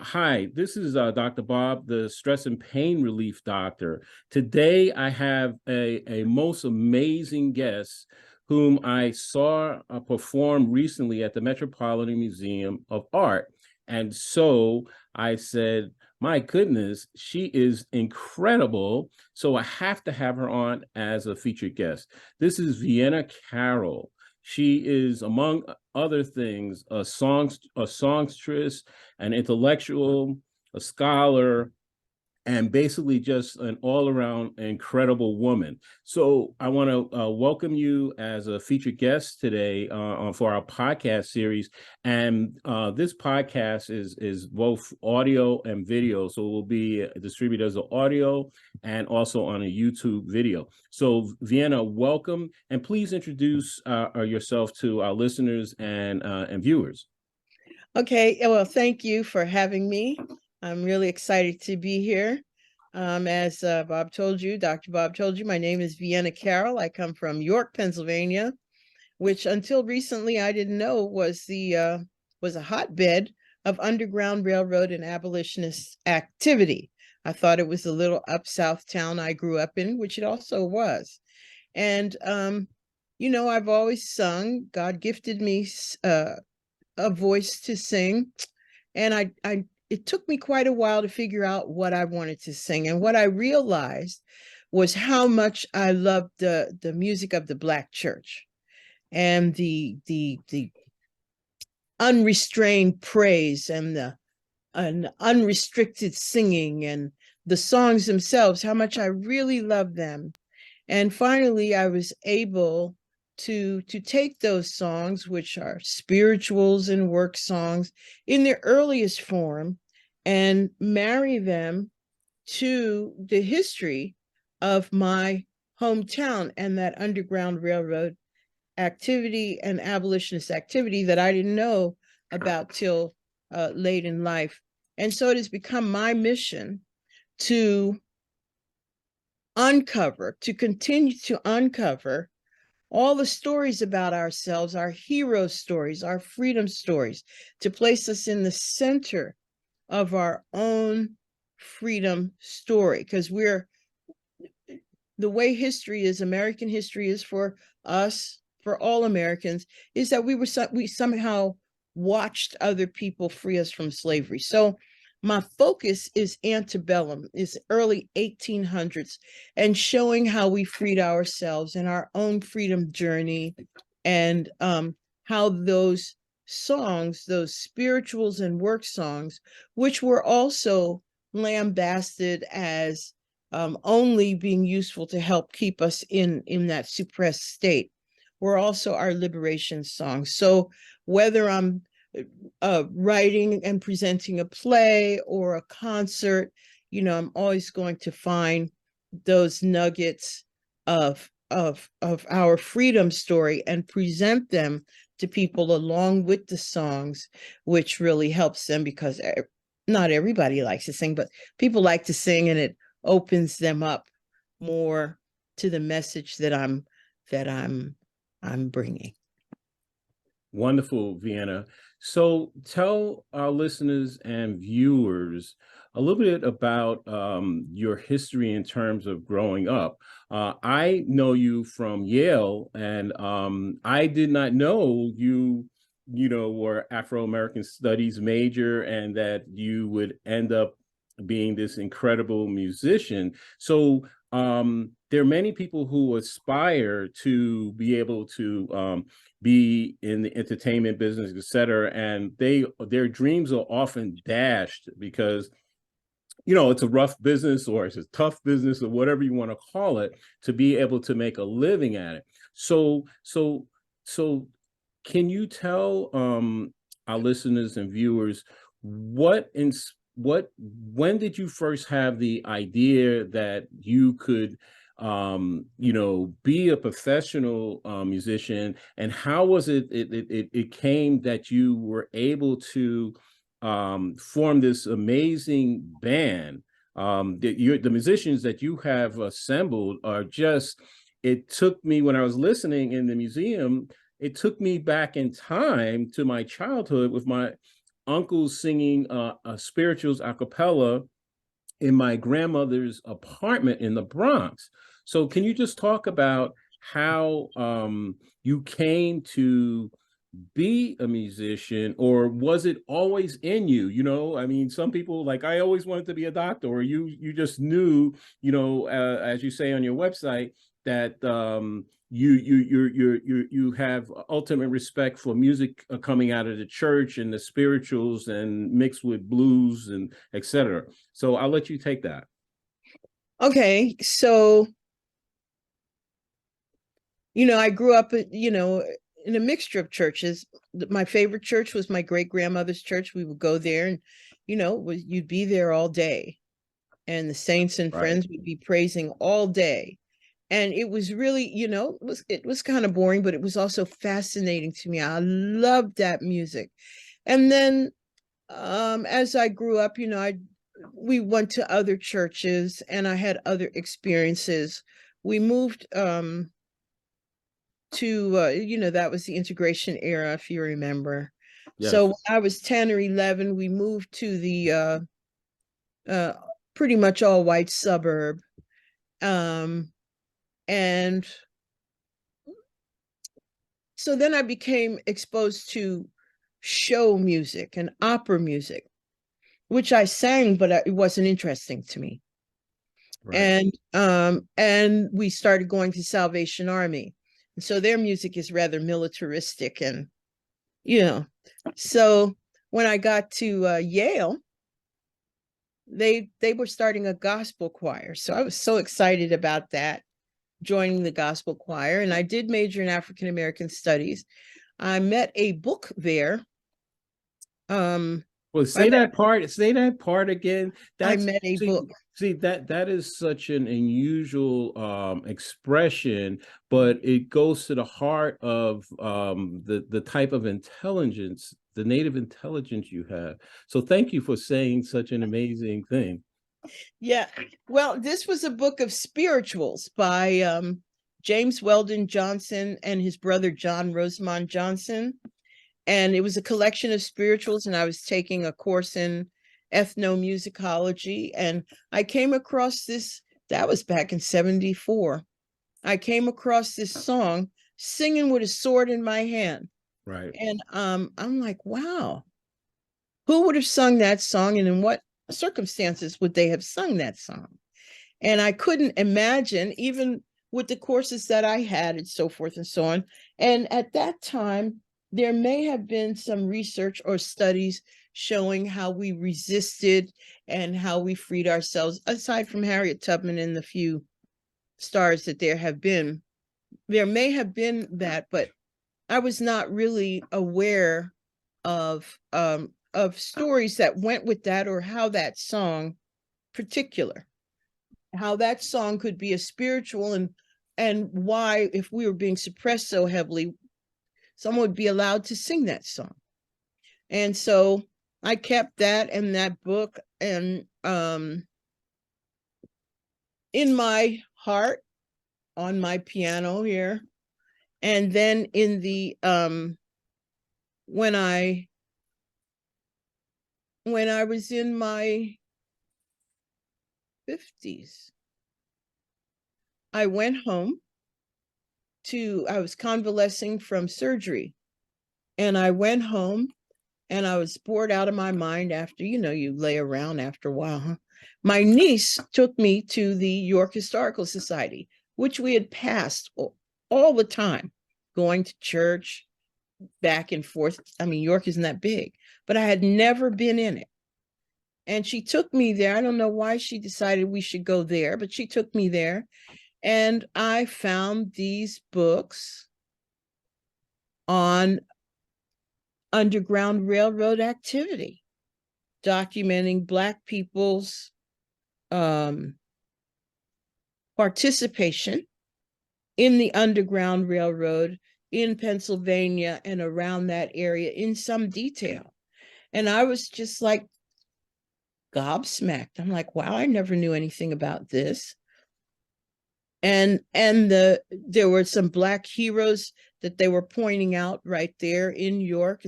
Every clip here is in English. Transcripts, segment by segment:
Hi, this is Dr. Bob, the stress and pain relief doctor. Today, I have a most amazing guest whom I saw perform recently at the Metropolitan Museum of Art. And so I said, my goodness, she is incredible. So I have to have her on as a featured guest. This is Vienna Carroll. She is, among other things, a songstress, an intellectual, a scholar, and basically just an all-around incredible woman. So I want to welcome you as a featured guest today for our podcast series. And this podcast is both audio and video, so it will be distributed as an audio and also on a YouTube video. So Vienna, welcome, and please introduce yourself to our listeners and viewers. Okay, well, thank you for having me. I'm really excited to be here. As Bob told you, Dr. Bob told you, my name is Vienna Carroll. I come from York, Pennsylvania, which until recently I didn't know was a hotbed of Underground Railroad and abolitionist activity. I thought it was the little up south town I grew up in, which it also was. And I've always sung. God gifted me a voice to sing, and I it took me quite a while to figure out what I wanted to sing. And what I realized was how much I loved the music of the Black church and the unrestrained praise and the unrestricted singing and the songs themselves, how much I really loved them. And finally, I was able to take those songs, which are spirituals and work songs in their earliest form, and marry them to the history of my hometown and that Underground Railroad activity and abolitionist activity that I didn't know about till late in life. And so it has become my mission to continue to uncover all the stories about ourselves, our hero stories, our freedom stories, to place us in the center of our own freedom story. Because the way history is, American history is for us, for all Americans, is that we somehow watched other people free us from slavery. So my focus is antebellum, is early 1800s, and showing how we freed ourselves in our own freedom journey, and how those songs, those spirituals and work songs, which were also lambasted as only being useful to help keep us in that suppressed state, were also our liberation songs. So whether I'm writing and presenting a play or a concert, I'm always going to find those nuggets of our freedom story and present them to people along with the songs, which really helps them, because not everybody likes to sing, but people like to sing, and it opens them up more to the message that I'm bringing. Wonderful, Vienna. So tell our listeners and viewers a little bit about your history in terms of growing up. I know you from Yale, and I did not know you were Afro-American Studies major and that you would end up being this incredible musician. So there are many people who aspire to be able to be in the entertainment business, et cetera, and their dreams are often dashed because it's a rough business, or it's a tough business, or whatever you want to call it, to be able to make a living at it. So can you tell our listeners and viewers when did you first have the idea that you could be a professional musician, and how was it came that you were able to form this amazing band? The musicians that you have assembled are just, it took me, when I was listening in the museum, it took me back in time to my childhood with uncles singing spirituals a cappella in my grandmother's apartment in the Bronx. So can you just talk about how you came to be a musician, or was it always in you? You know, I mean, some people like, I always wanted to be a doctor, or you just knew, you know, as you say on your website, that you have ultimate respect for music coming out of the church and the spirituals and mixed with blues and etc. So I'll let you take that. Okay, so I grew up, in a mixture of churches. My favorite church was my great grandmother's church. We would go there, and you'd be there all day, and the saints and Right. friends would be praising all day. And it was really, it was kind of boring, but it was also fascinating to me. I loved that music. And then as I grew up, we went to other churches and I had other experiences. We moved to that was the integration era, if you remember. So Yes. when I was 10 or 11, we moved to the pretty much all white suburb. And so then I became exposed to show music and opera music, which I sang, but it wasn't interesting to me. Right. And we started going to Salvation Army. And so their music is rather militaristic, and so when I got to Yale, they were starting a gospel choir. So I was so excited about that, joining the gospel choir. And I did major in African American studies. I met a book there. Well, say that part. Say that part again. I That's met a see, book. see that is such an unusual expression, but it goes to the heart of the type of intelligence, the native intelligence you have. So thank you for saying such an amazing thing. Yeah. Well, this was a book of spirituals by James Weldon Johnson and his brother John Rosamond Johnson. And it was a collection of spirituals, and I was taking a course in ethnomusicology, and I came across this. That was back in 74. I came across this song, Singing with a Sword in My Hand. Right. And I'm like, wow, who would have sung that song, and in what circumstances would they have sung that song? And I couldn't imagine, even with the courses that I had and so forth and so on. And at that time, there may have been some research or studies showing how we resisted and how we freed ourselves, aside from Harriet Tubman and the few stars that there have been. There may have been that, but I was not really aware of stories that went with that, or how that song how that song could be a spiritual, and why, if we were being suppressed so heavily, someone would be allowed to sing that song. And so I kept that and that book, and in my heart, on my piano here. And then in the when I was in my 50s, I went home I was convalescing from surgery, and I went home, and I was bored out of my mind after, you lay around after a while, huh? My niece took me to the York Historical Society, which we had passed all the time, going to church back and forth. I mean, York isn't that big, but I had never been in it. And she took me there. I don't know why she decided we should go there, but she took me there. And I found these books on Underground Railroad activity, documenting Black people's participation in the Underground Railroad in Pennsylvania and around that area in some detail. And I was just like gobsmacked. I'm like, wow, I never knew anything about this. And there were some Black heroes that they were pointing out right there in New York.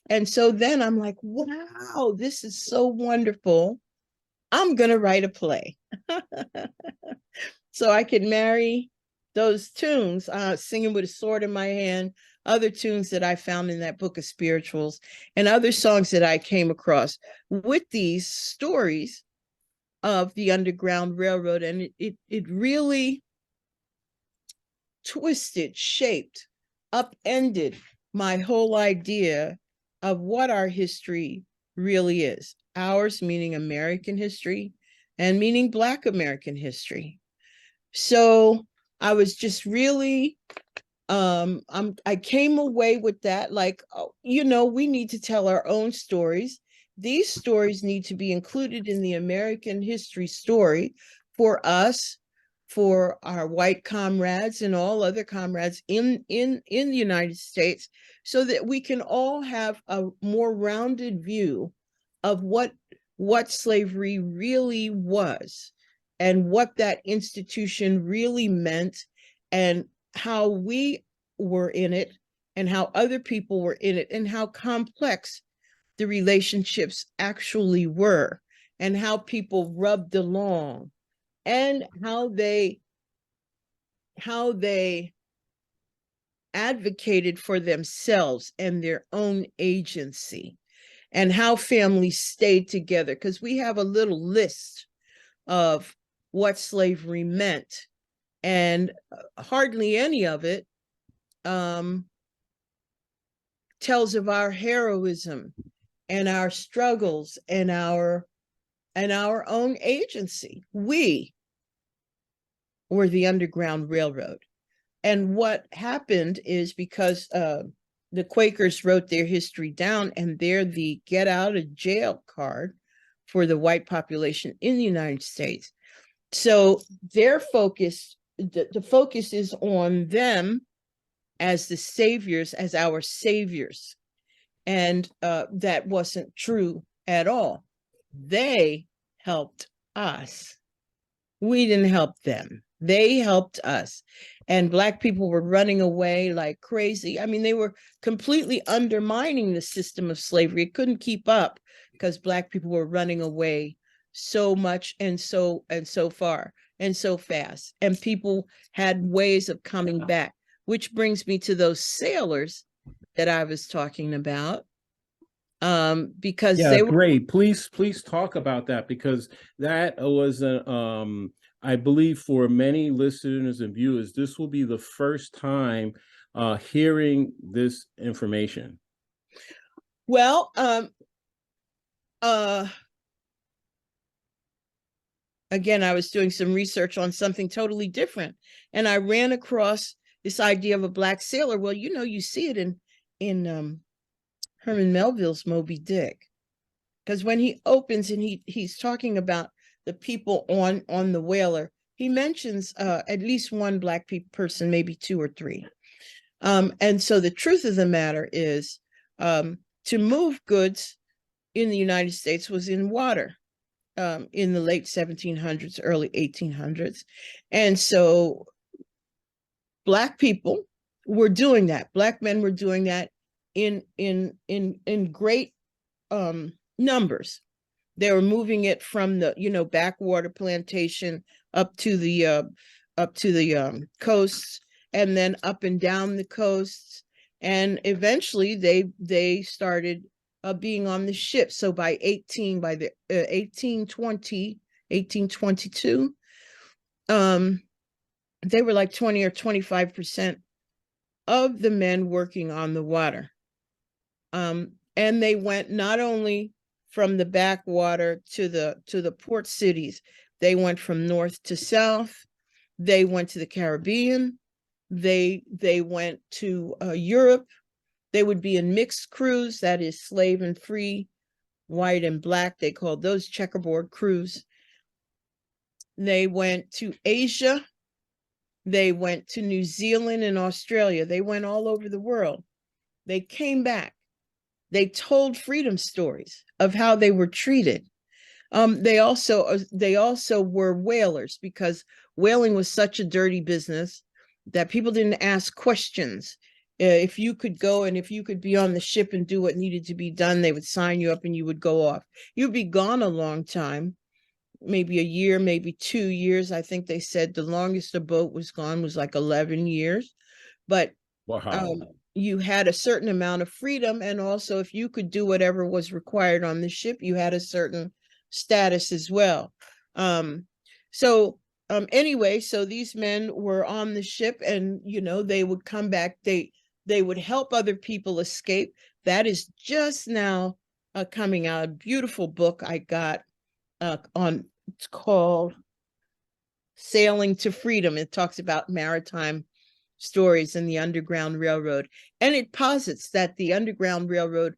And so then I'm like, wow, this is so wonderful. I'm going to write a play. So I could marry those tunes, Singing with a Sword in My Hand, other tunes that I found in that book of spirituals, and other songs that I came across with these stories of the Underground Railroad. And it really twisted, shaped, upended my whole idea of what our history really is. Ours meaning American history, and meaning Black American history. So I was just really, I came away with that, like, oh, you know, we need to tell our own stories. These stories need to be included in the American history story for us, for our white comrades and all other comrades in the United States, so that we can all have a more rounded view of what slavery really was, and what that institution really meant, and how we were in it, and how other people were in it, and how complex the relationships actually were, and how people rubbed along, and how they advocated for themselves and their own agency, and how families stayed together. Because we have a little list of what slavery meant, and hardly any of it tells of our heroism and our struggles and our own agency. We were the Underground Railroad. And what happened is, because the Quakers wrote their history down, and they're the get out of jail card for the white population in the United States. So their focus, the focus is on them as the saviors, as our saviors. And that wasn't true at all. They helped us. We didn't help them. They helped us. And Black people were running away like crazy. I mean, they were completely undermining the system of slavery. It couldn't keep up, because Black people were running away so much and so far and so fast. And people had ways of coming back, which brings me to those sailors that I was talking about. Because yeah, great. Please talk about that, because that was a I believe for many listeners and viewers, this will be the first time hearing this information. Well, again, I was doing some research on something totally different, and I ran across this idea of a Black sailor. Well, you know, you see it in Herman Melville's Moby Dick, because when he opens and he's talking about the people on the whaler, he mentions at least one Black person, maybe two or three. And so the truth of the matter is, to move goods in the United States was in water in the late 1700s, early 1800s. And so Black people were doing that. Black men were doing that in great numbers. They were moving it from the, you know, backwater plantation up to the coasts, and then up and down the coasts, and eventually they started being on the ship. So by the 1822, they were like 20 or 25% of the men working on the water. And they went not only from the backwater to the port cities, they went from north to south. They went to the Caribbean. They went to Europe. They would be in mixed crews, that is slave and free, white and Black. They called those checkerboard crews. They went to Asia. They went to New Zealand and Australia. They went all over the world. They came back. They told freedom stories of how they were treated. They also were whalers, because whaling was such a dirty business that people didn't ask questions. if you could go and if you could be on the ship and do what needed to be done, they would sign you up and you would go off. You'd be gone a long time, maybe a year, maybe 2 years. I think they said the longest a boat was gone was like 11 years. But Wow. you had a certain amount of freedom. And also, if you could do whatever was required on the ship, you had a certain status as well. So anyway, so these men were on the ship, and they would come back. They would help other people escape. That is just now coming out. A beautiful book I got on. It's called Sailing to Freedom. It talks about maritime stories in the Underground Railroad, and it posits that the Underground Railroad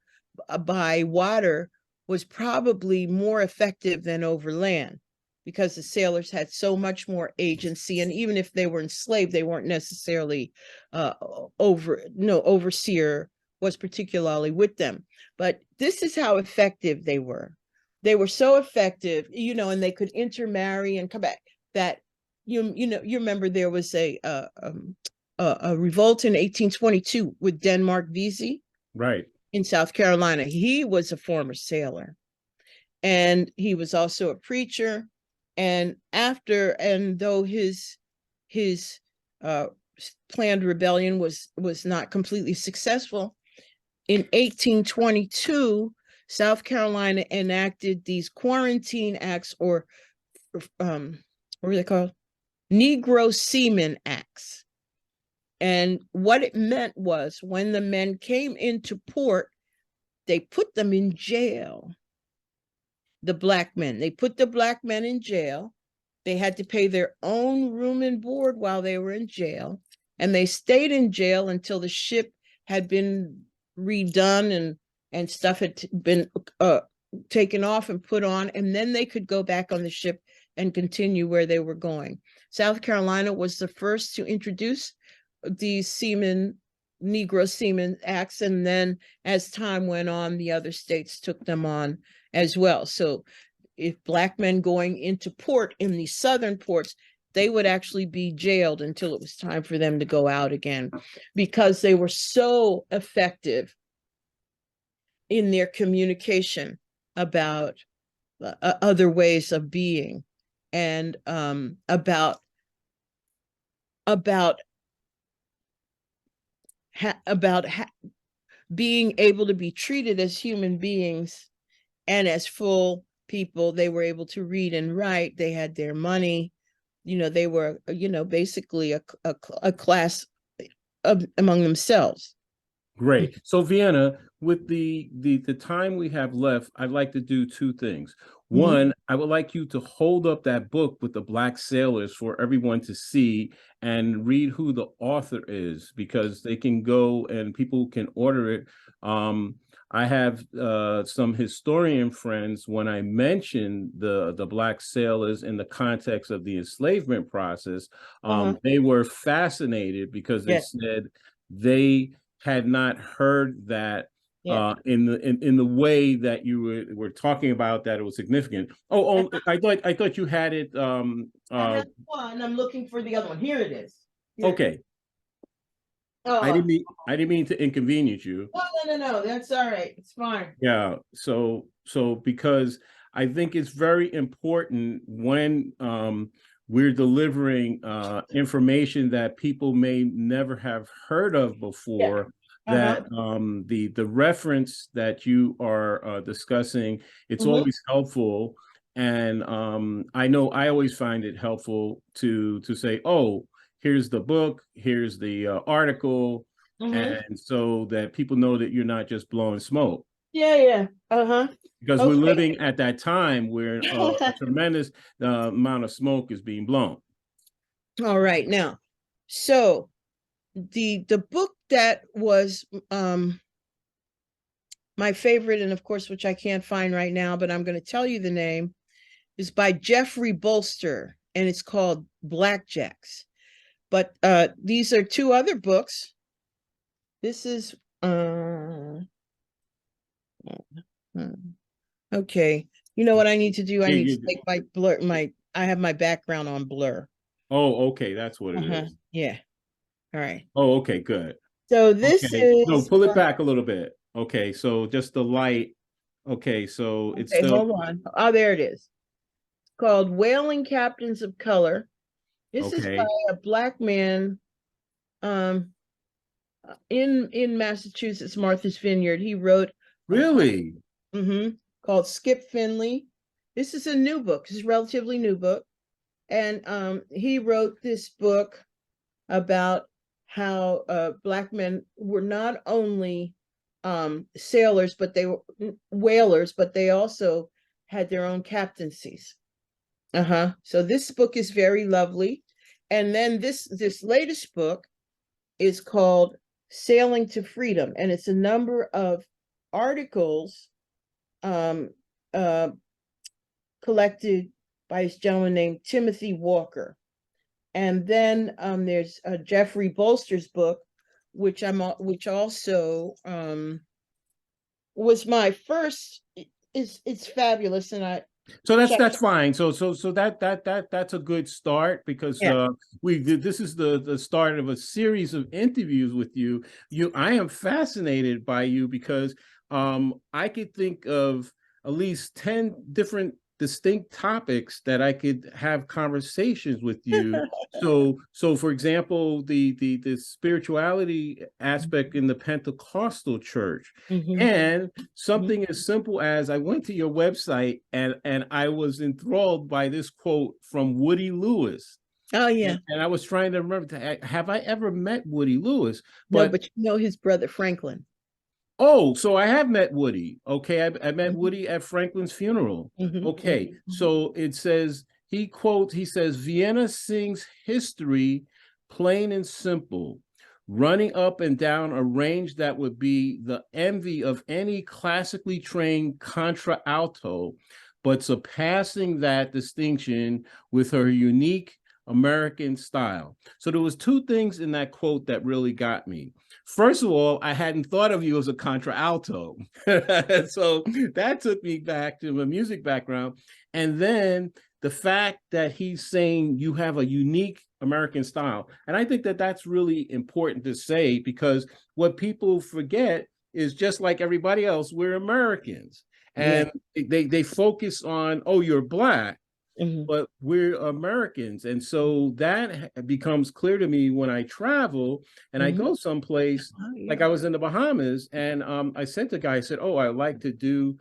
by water was probably more effective than over land, because the sailors had so much more agency, and even if they were enslaved, they weren't necessarily overseer was particularly with them. But this is how effective they were. They were so effective, and they could intermarry and come back. That you remember there was a revolt in 1822 with Denmark Vesey Right. in South Carolina. He was a former sailor, and he was also a preacher. And though his uh, planned rebellion was not completely successful, in 1822, South Carolina enacted these quarantine acts, or what were they called? Negro Seaman Acts. And what it meant was, when the men came into port, they put them in jail. The black men, they put the black men in jail. They had to pay their own room and board while they were in jail. And they stayed in jail until the ship had been redone and stuff had been taken off and put on. And then they could go back on the ship and continue where they were going. South Carolina was the first to introduce these Negro Seaman Acts, and then as time went on, the other states took them on as well. So if black men going into port in the southern ports, they would actually be jailed until it was time for them to go out again, because they were so effective in their communication about other ways of being, and about being able to be treated as human beings and as full people. They were able to read and write. They had their money. They were, basically a class among themselves. Great. So Vienna, with the time we have left, I'd like to do two things. One, I would like you to hold up that book with the black sailors for everyone to see and read who the author is, because they can go and people can order it. I have some historian friends. When I mentioned the black sailors in the context of the enslavement process, they were fascinated, because they said they had not heard that in the way that you were talking about, that it was significant. I thought you had it. I have one. I'm looking for the other one. Here it is. Here. Okay. I didn't mean to inconvenience you. No. That's all right. It's fine. Yeah. So because I think it's very important when we're delivering information that people may never have heard of before, that the reference that you are discussing, it's always helpful. And I know I always find it helpful to say, oh, here's the book, here's the article, and so that people know that you're not just blowing smoke. Because we're living at that time where a tremendous amount of smoke is being blown. All right, now, so the book that was my favorite, and of course, which I can't find right now, but I'm going to tell you the name, is by Jeffrey Bolster, and it's called Blackjacks. But these are two other books. This is okay. You know what I need to do? I need to take my blur. I have my background on blur. Oh, okay, that's what it is. Yeah. All right. Oh, okay, good. So this Okay. No, is pull it back a little bit. Okay, so just the light. Okay, so it's okay, still hold on. Oh, there it is. It's called Whaling Captains of Color. This is by okay. a Black man um in Massachusetts, Martha's Vineyard. He wrote a book Really? called Skip Finley. This is a new book. This is a relatively new book. And he wrote this book about how Black men were not only sailors, but they were whalers, but they also had their own captaincies. So this book is very lovely. And then this latest book is called Sailing to Freedom, and it's a number of articles um, uh, collected by this gentleman named Timothy Walker. And then there's Jeffrey Bolster's book, which also was my first. It's fabulous, and I So checked. that's fine. So that's a good start because Yeah. this is the start of a series of interviews with you. I am fascinated by you because I could think of at least 10 different distinct topics that I could have conversations with you. So for example, the spirituality aspect in the Pentecostal church. Mhm. And something as simple as I went to your website and I was enthralled by this quote from Woody Lewis. Oh yeah. And I was trying to remember, have I ever met Woody Lewis? No, But but you know his brother Franklin. oh, so I have met Woody. Okay, I met Mhm. Woody at Franklin's funeral. Mhm. Okay, so it says he says Vienna sings history plain and simple, running up and down a range that would be the envy of any classically trained contralto, but surpassing that distinction with her unique American style. So there was two things in that quote that really got me. First of all, I hadn't thought of you as a contralto. So that took me back to my music background. And then the fact that he's saying you have a unique American style. And I think that that's really important to say because what people forget is just like everybody else, we're Americans. Yeah. And they focus on, oh, you're Black, Mhm. but we're Americans. And so that becomes clear to me when I travel and I Mhm. go someplace, Oh like yeah. I was in the Bahamas, and I sent the guy, I said, oh, I like to do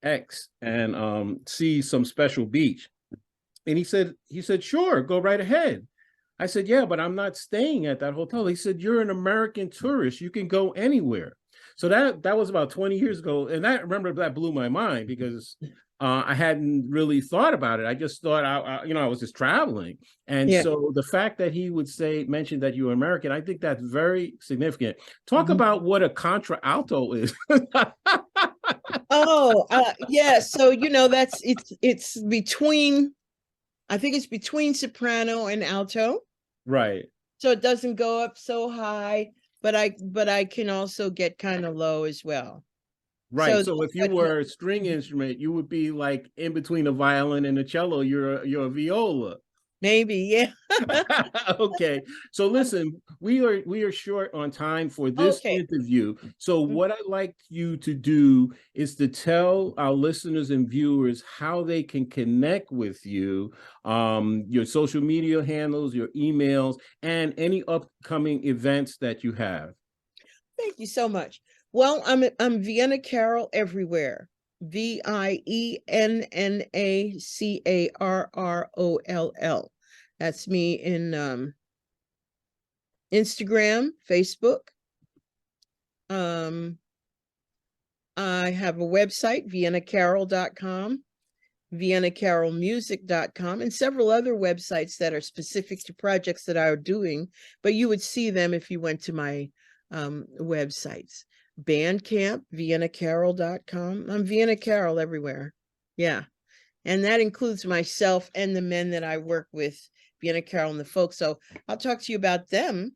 X and see some special beach. And he said, sure, go right ahead. I said, yeah, but I'm not staying at that hotel. He said, you're an American tourist. You can go anywhere. So that was about 20 years ago. And I remember that blew my mind because I hadn't really thought about it. I just thought I was just traveling. And Yeah. so the fact that he would mention that you're American, I think that's very significant. Talk Mhm. about what a contralto is. Oh, yeah. So that's it's between. I think it's between soprano and alto, Right. so it doesn't go up so high, but I can also get kind of low as well. Right. So So that's if you what were a string instrument, you would be like in between a violin and a cello. You're a viola. maybe, yeah. Okay. So listen, we are short on time for this Okay. interview. So what I'd like you to do is to tell our listeners and viewers how they can connect with you, your social media handles, your emails, and any upcoming events that you have. Thank you so much. Well, I'm Vienna Carroll everywhere. VIENNACARROLL. That's me in Instagram, Facebook. Um, I have a website, viennacarroll.com, viennacarrollmusic.com, and several other websites that are specific to projects that I'm doing, but you would see them if you went to my websites. Bandcamp, viennacarroll.com. I'm Vienna Carroll everywhere. Yeah. And that includes myself and the men that I work with, Vienna Carroll and the folks. So I'll talk to you about them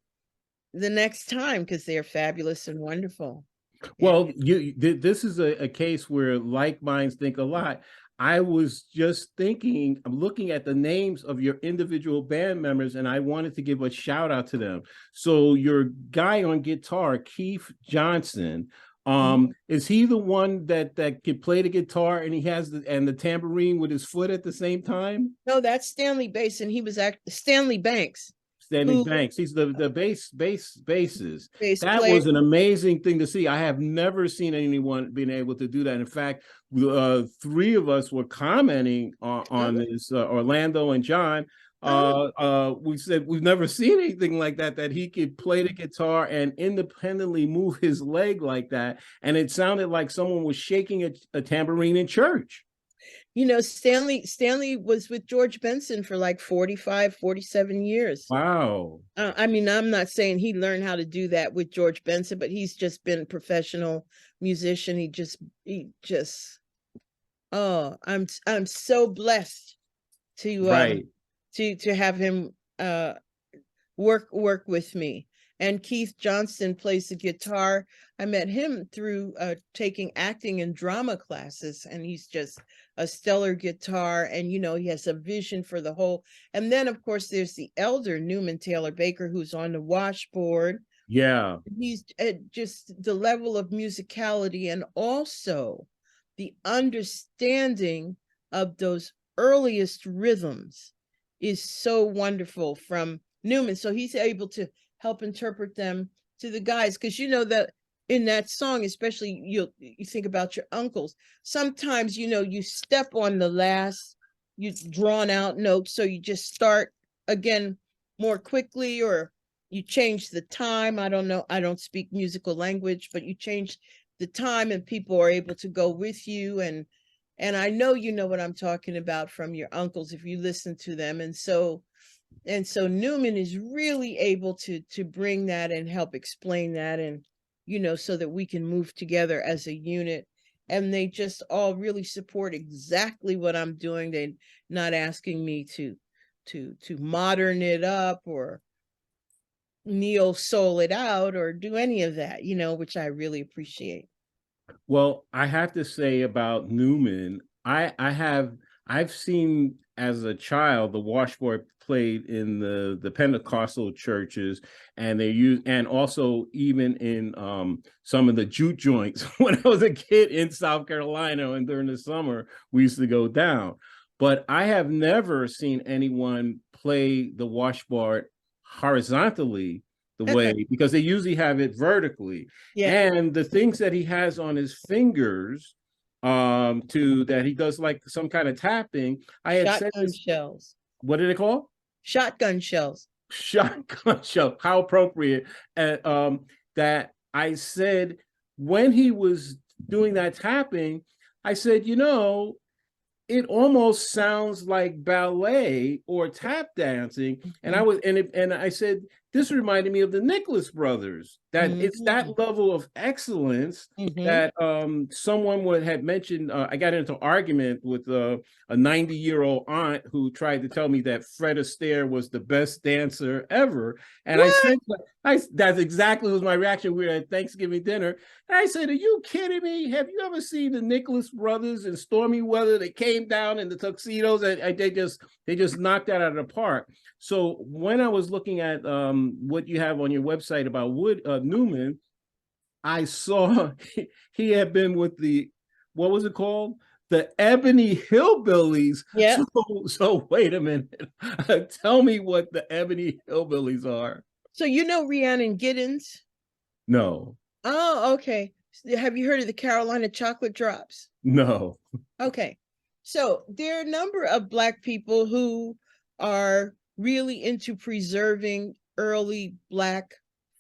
the next time because they're fabulous and wonderful. Yeah. Well, this is a case where like minds think a lot. I was just thinking, I'm looking at the names of your individual band members, and I wanted to give a shout out to them. So your guy on guitar, Keith Johnson, is he the one that can play the guitar and he has the tambourine with his foot at the same time? No, that's Stanley Bass, and he was Stanley Banks, Stanley who Banks. He's the bases. bass That player. was an amazing thing to see. I have never seen anyone being able to do that. In fact, three of us were commenting on this. Orlando and John. We said we've never seen anything like that. That he could play the guitar and independently move his leg like that, and it sounded like someone was shaking a tambourine in church. You know, Stanley was with George Benson for like 45, 47 years. Wow. I mean, I'm not saying he learned how to do that with George Benson, but he's just been a professional musician. He just, oh, I'm so blessed Right. to have him work with me. And Keith Johnston plays the guitar. I met him through taking acting and drama classes, and he's just a stellar guitar. And, you know, he has a vision for the whole. And then, of course, there's the elder Newman Taylor Baker, who's on the washboard. Yeah. He's just the level of musicality and also the understanding of those earliest rhythms is so wonderful from Newman. So he's able to help interpret them to the guys, because you know that in that song, especially you think about your uncles, sometimes, you know, you step on the last you drawn out note, so you just start again more quickly, or you change the time. I don't know, I don't speak musical language, but you change the time and people are able to go with you. And I know you know what I'm talking about from your uncles if you listen to them. And so Newman is really able to bring that and help explain that, and, you know, so that we can move together as a unit. And they just all really support exactly what I'm doing. They're not asking me to modern it up or neo soul it out or do any of that, you know, which I really appreciate. Well, I have to say about Newman, I've seen as a child the washboard played in the Pentecostal churches, and they use, and also even in some of the juke joints when I was a kid in South Carolina, and during the summer we used to go down. But I have never seen anyone play the washboard horizontally the way, because they usually have it vertically. Yeah. And the things that he has on his fingers, to that he does like some kind of tapping. I had said Shotgun this, shells. what did it call? Shotgun shells. Shotgun shell. How appropriate. And that I said when he was doing that tapping, I said, you know, it almost sounds like ballet or tap dancing. And I was, and I said, this reminded me of the Nicholas brothers, that it's that level of excellence that someone had mentioned. I got into an argument with a 90-year-old aunt who tried to tell me that Fred Astaire was the best dancer ever. And I said, that's exactly was my reaction. We were at Thanksgiving dinner. And I said, are you kidding me? Have you ever seen the Nicholas brothers in stormy weather? They came down in the tuxedos and they just knocked that out of the park. So when I was looking at what you have on your website about Newman, I saw he had been with the, what was it called? The Ebony Hillbillies. Yeah. So wait a minute. Tell me what the Ebony Hillbillies are. So you know Rhiannon Giddens? No. Oh, okay. Have you heard of the Carolina Chocolate Drops? No. Okay. So there are a number of Black people who are really into preserving early Black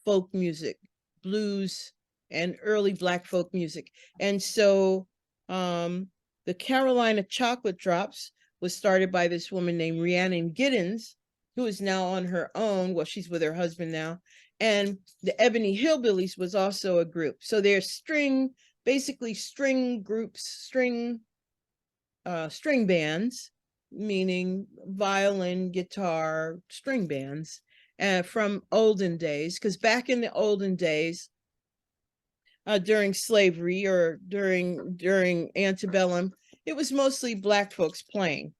folk music, blues, and early Black folk music. And so the Carolina Chocolate Drops was started by this woman named Rhiannon Giddens, who is now on her own. Well, she's with her husband now. And the Ebony Hillbillies was also a group. So they're basically string groups, string bands, meaning violin, guitar, string bands, from olden days. Because back in the olden days, during slavery or during antebellum, it was mostly Black folks playing,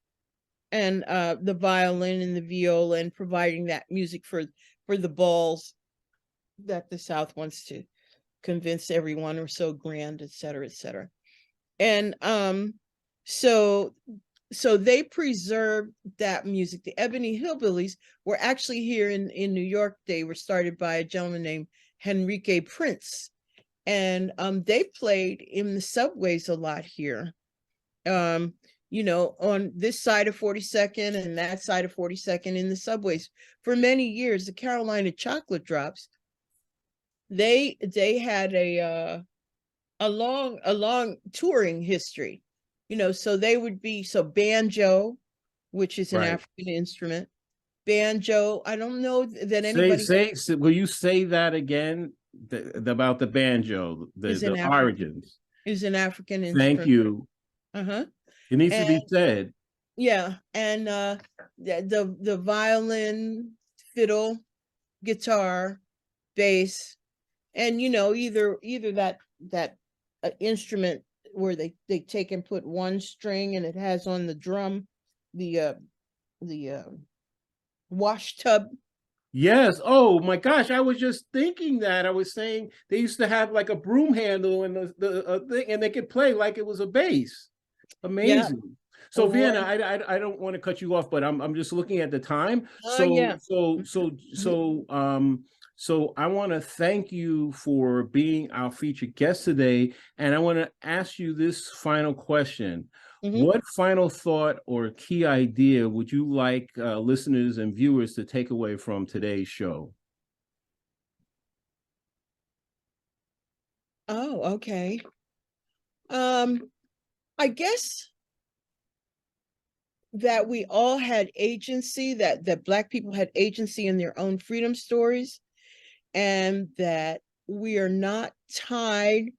and the violin and the viola, and providing that music for the balls that the South wants to convince everyone are so grand, et cetera, et cetera. And so they preserved that music. The Ebony Hillbillies were actually here in New York. They were started by a gentleman named Henrique Prince, and they played in the subways a lot here. You know, on this side of 42nd and that side of 42nd in the subways for many years. The Carolina Chocolate Drops, they had a long touring history, you know. So they would be, so banjo, which is an Right. African instrument. Banjo, I don't know that anybody Will you say that again, about the banjo, is an the African origins? African Thank instrument. you. Uh-huh. It needs to And be said. yeah, and the violin, fiddle, guitar, bass, and you know, either that instrument where they take and put one string, and it has on the drum the wash tub. Yes. Oh my gosh, I was just thinking that. I was saying they used to have like a broom handle and the thing, and they could play like it was a bass. Yeah. Amazing. So Vienna, One. I don't want to cut you off, but I'm just looking at the time. Oh yeah. So I want to thank you for being our featured guest today, and I want to ask you this final question. Mm-hmm. What final thought or key idea would you like listeners and viewers to take away from today's show? Oh, okay. I guess that we all had agency, that Black people had agency in their own freedom stories, and that we are not tied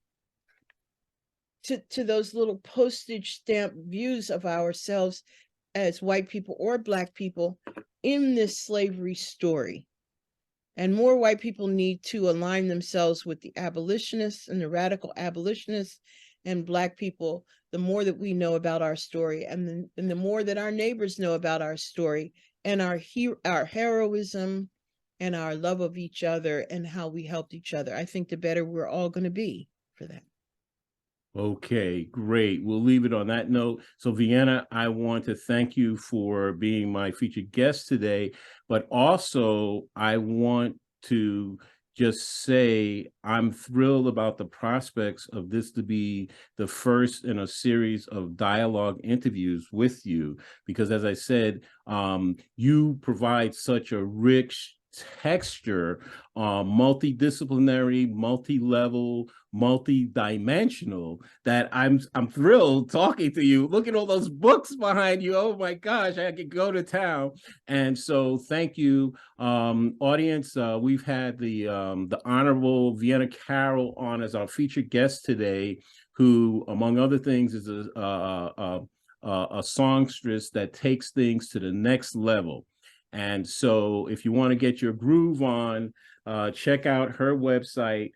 to those little postage stamp views of ourselves as white people or Black people in this slavery story. And more white people need to align themselves with the abolitionists and the radical abolitionists, and Black people, the more that we know about our story, and the more that our neighbors know about our story, and our heroism and our love of each other and how we helped each other, I think the better we're all going to be for that. Okay, great. We'll leave it on that note. So Vienna, I want to thank you for being my featured guest today, but also I want to just say I'm thrilled about the prospects of this to be the first in a series of dialogue interviews with you, because as I said, you provide such a rich texture, multidisciplinary, multi-level, multi-dimensional, that I'm thrilled talking to you. Look at all those books behind you. Oh my gosh, I could go to town. And so thank you, audience. We've had the Honorable Vienna Carroll on as our featured guest today, who, among other things, is a songstress that takes things to the next level. And so if you want to get your groove on, check out her website.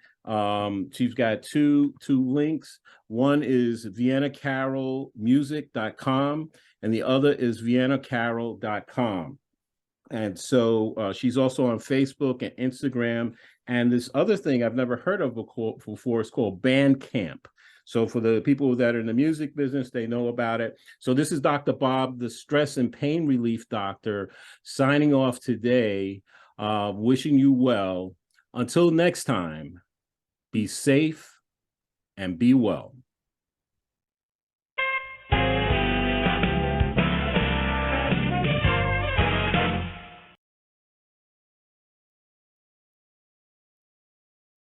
She's got two links. One is viennacarrollmusic.com, and the other is viennacarroll.com. And so she's also on Facebook and Instagram. And this other thing I've never heard of before is called Bandcamp. So for the people that are in the music business, they know about it. So this is Dr. Bob, the stress and pain relief doctor, signing off today, wishing you well. Until next time, be safe and be well.